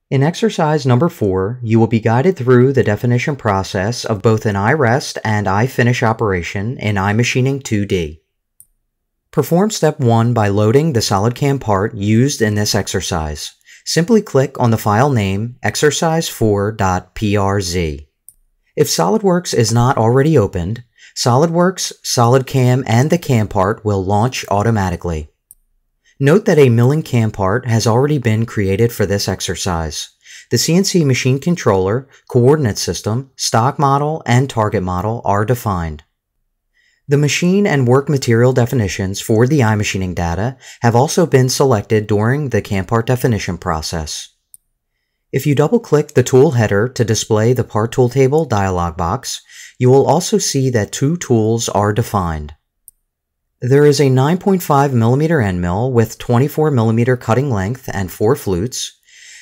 In exercise number 4, you will be guided through the definition process of both an iRest and iFinish operation in iMachining 2D. Perform step 1 by loading the SolidCAM part used in this exercise. Simply click on the file name exercise4.prz. If SOLIDWORKS is not already opened, SOLIDWORKS, SolidCAM, and the CAM part will launch automatically. Note that a milling CAM part has already been created for this exercise. The CNC machine controller, coordinate system, stock model, and target model are defined. The machine and work material definitions for the iMachining data have also been selected during the CAM part definition process. If you double-click the tool header to display the Part Tool Table dialog box, you will also see that 2 tools are defined. There is a 9.5mm end mill with 24mm cutting length and 4 flutes,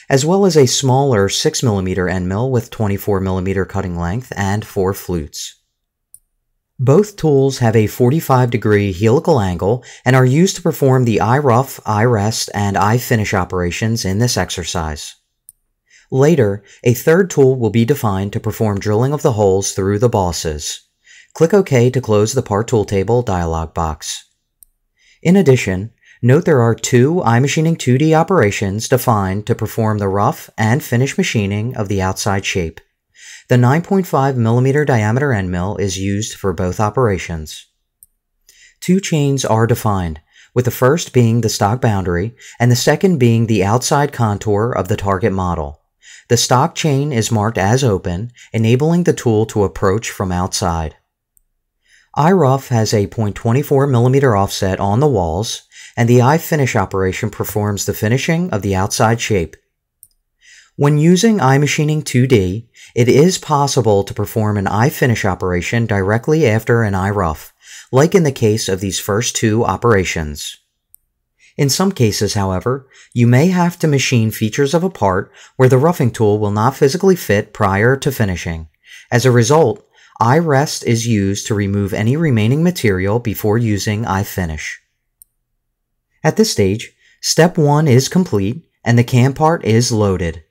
as well as a smaller 6mm end mill with 24mm cutting length and 4 flutes. Both tools have a 45-degree helical angle and are used to perform the iRough, iRest, and iFinish operations in this exercise. Later, a third tool will be defined to perform drilling of the holes through the bosses. Click OK to close the Part Tool Table dialog box. In addition, note there are 2 iMachining 2D operations defined to perform the rough and finish machining of the outside shape. The 9.5mm diameter end mill is used for both operations. 2 chains are defined, with the first being the stock boundary and the second being the outside contour of the target model. The stock chain is marked as open, enabling the tool to approach from outside. iRough has a 0.24mm offset on the walls, and the iFinish operation performs the finishing of the outside shape. When using iMachining 2D, it is possible to perform an iFinish operation directly after an iRough, like in the case of these first 2 operations. In some cases, however, you may have to machine features of a part where the roughing tool will not physically fit prior to finishing. As a result, iRest is used to remove any remaining material before using iFinish. At this stage, step 1 is complete and the CAM part is loaded.